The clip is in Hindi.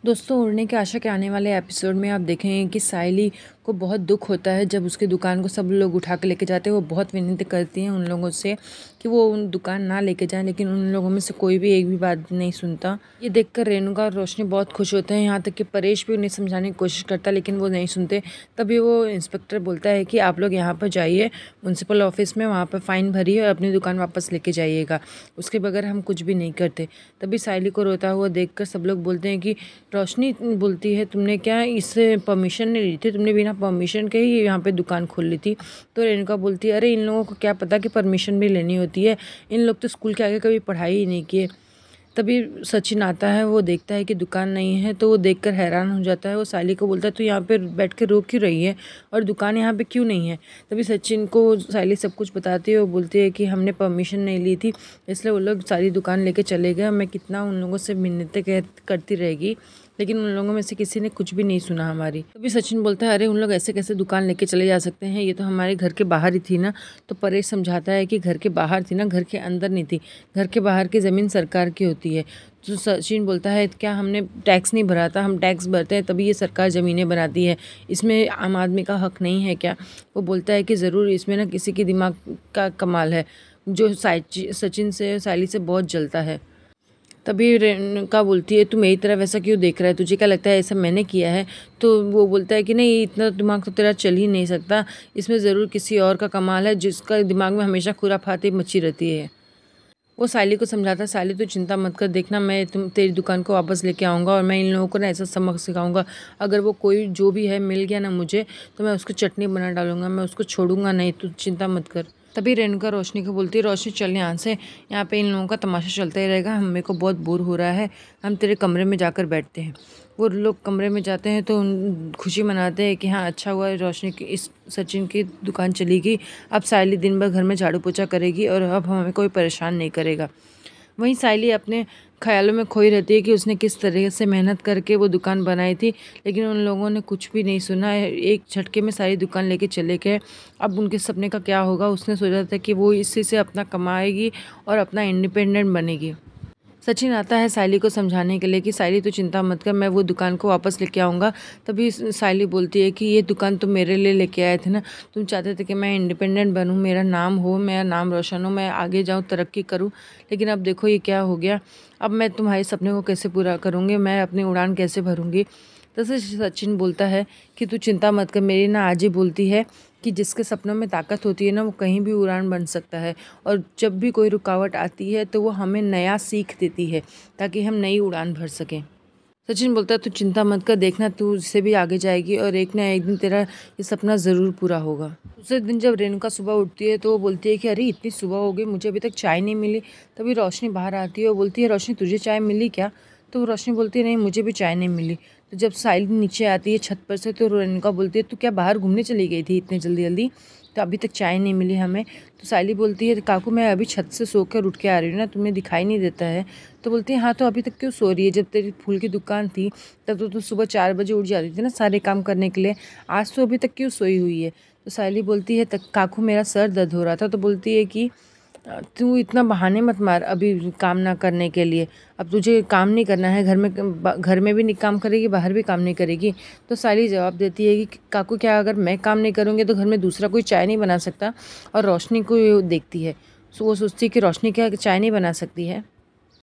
दोस्तों, उड़ने की आशा के आने वाले एपिसोड में आप देखेंगे कि सायली को बहुत दुख होता है जब उसकी दुकान को सब लोग उठा के लेके जाते हैं। वो बहुत विनती करती हैं उन लोगों से कि वो उन दुकान ना लेके जाएं, लेकिन उन लोगों में से कोई भी एक भी बात नहीं सुनता। ये देखकर रेणुका और रोशनी बहुत खुश होते हैं, यहाँ तक कि परेश भी उन्हें समझाने की कोशिश करता, लेकिन वो नहीं सुनते। तभी वो इंस्पेक्टर बोलता है कि आप लोग यहाँ पर जाइए म्यूनसिपल ऑफिस में, वहाँ पर फ़ाइन भरिए और अपनी दुकान वापस लेके जाइएगा, उसके बगैर हम कुछ भी नहीं करते। तभी सायली को रोता हुआ देखकर सब लोग बोलते हैं कि रोशनी बोलती है, तुमने क्या इससे परमिशन नहीं ली थी? तुमने बिना परमिशन के ही यहाँ पे दुकान खोल ली थी। तो रेणुका बोलती है, अरे इन लोगों को क्या पता कि परमिशन भी लेनी होती है, इन लोग तो स्कूल के आगे कभी पढ़ाई ही नहीं किए। तभी सचिन आता है, वो देखता है कि दुकान नहीं है, तो वो देखकर हैरान हो जाता है। वो सायली को बोलता है, तो यहाँ पे बैठ के रो क्यों रही है और दुकान यहाँ पे क्यों नहीं है? तभी सचिन को सायली सब कुछ बताती है। वो बोलती है कि हमने परमिशन नहीं ली थी, इसलिए वो लोग सारी दुकान लेके चले गए। मैं कितना उन लोगों से मिन्नतें करती रहेगी, लेकिन उन लोगों में से किसी ने कुछ भी नहीं सुना हमारी। तभी सचिन बोलता है, अरे उन लोग ऐसे कैसे दुकान लेके चले जा सकते हैं, ये तो हमारे घर के बाहर ही थी ना। तो परेश समझाता है कि घर के बाहर थी ना, घर के अंदर नहीं थी। घर के बाहर की ज़मीन सरकार की होती है। तो सचिन बोलता है, क्या हमने टैक्स नहीं भरा था? हम टैक्स भरते हैं तभी ये सरकार ज़मीनें बनाती है, इसमें आम आदमी का हक नहीं है क्या? वो बोलता है कि ज़रूर इसमें ना किसी की दिमाग का कमाल है, जो सचिन से सायली से बहुत जलता है। तभी रेणुका बोलती है, तू मेरी तरफ ऐसा क्यों देख रहा है? तुझे क्या लगता है ऐसा मैंने किया है? तो वो बोलता है कि नहीं, इतना दिमाग तो तेरा चल ही नहीं सकता, इसमें ज़रूर किसी और का कमाल है, जिसका दिमाग में हमेशा खुराफाती मची रहती है। वो सायली को समझाता है, सायली तू चिंता मत कर, देखना मैं तेरी दुकान को वापस लेके आऊँगा और मैं इन लोगों को ना ऐसा सबक सिखाऊंगा। अगर वो कोई जो भी है मिल गया ना मुझे, तो मैं उसको चटनी बना डालूंगा, मैं उसको छोड़ूंगा नहीं, तू चिंता मत कर। तभी रेणुका रोशनी को बोलती है, रोशनी चल यहाँ से, यहाँ पे इन लोगों का तमाशा चलता ही रहेगा, हम मेरे को बहुत बोर हो रहा है, हम तेरे कमरे में जाकर बैठते हैं। वो लोग कमरे में जाते हैं तो खुशी मनाते हैं कि हाँ, अच्छा हुआ रोशनी की इस सचिन की दुकान चली गई, अब सायली दिन भर घर में झाड़ू पोछा करेगी और अब हमें कोई परेशान नहीं करेगा। वहीं सायली अपने ख्यालों में खोई रहती है कि उसने किस तरह से मेहनत करके वो दुकान बनाई थी, लेकिन उन लोगों ने कुछ भी नहीं सुना। एक झटके में सारी दुकान लेके चले गए। अब उनके सपने का क्या होगा? उसने सोचा था कि वो इसी से अपना कमाएगी और अपना इंडिपेंडेंट बनेगी। सचिन आता है सायली को समझाने के लिए कि सायली तो चिंता मत कर, मैं वो दुकान को वापस लेके आऊँगा। तभी सायली बोलती है कि ये दुकान तुम मेरे लिए लेके आए थे ना, तुम चाहते थे कि मैं इंडिपेंडेंट बनूँ, मेरा नाम हो, मेरा नाम रोशन हो, मैं आगे जाऊँ, तरक्की करूँ, लेकिन अब देखो ये क्या हो गया। अब मैं तुम्हारे सपने को कैसे पूरा करूँगी, मैं अपनी उड़ान कैसे भरूँगी? तब सचिन बोलता है कि तू चिंता मत कर, मेरी ना आज ही बोलती है कि जिसके सपनों में ताकत होती है ना, वो कहीं भी उड़ान बन सकता है, और जब भी कोई रुकावट आती है तो वो हमें नया सीख देती है ताकि हम नई उड़ान भर सकें। सचिन बोलता है, तू चिंता मत कर, देखना तू इससे भी आगे जाएगी और एक ना एक दिन तेरा ये सपना ज़रूर पूरा होगा। दूसरे दिन जब रेणुका सुबह उठती है तो वो बोलती है कि अरे इतनी सुबह हो गई, मुझे अभी तक चाय नहीं मिली। तभी रोशनी बाहर आती है और बोलती है, रोशनी तुझे चाय मिली क्या? तो रोशनी बोलती है, नहीं मुझे भी चाय नहीं मिली। तो जब सायली नीचे आती है छत पर से, तो रेणुका बोलती है, तू क्या बाहर घूमने चली गई थी इतनी जल्दी जल्दी, तो अभी तक चाय नहीं मिली हमें? तो सायली बोलती है, काकू मैं अभी छत से सोकर उठ के आ रही हूँ ना, तुम्हें दिखाई नहीं देता है? तो बोलती है, हाँ तो अभी तक क्यों सो रही है? जब तेरी फूल की दुकान थी तब तो सुबह 4 बजे उठ जाती थी ना सारे काम करने के लिए, आज तो अभी तक क्यों सोई हुई है? तो सायली बोलती है, काकू मेरा सर दर्द हो रहा था। तो बोलती है कि तू इतना बहाने मत मार अभी काम ना करने के लिए, अब तुझे काम नहीं करना है, घर में भी नहीं काम करेगी, बाहर भी काम नहीं करेगी। तो सायली जवाब देती है कि काकू क्या अगर मैं काम नहीं करूँगी तो घर में दूसरा कोई चाय नहीं बना सकता? और रोशनी को देखती है, वो सोचती है कि रोशनी क्या चाय नहीं बना सकती है?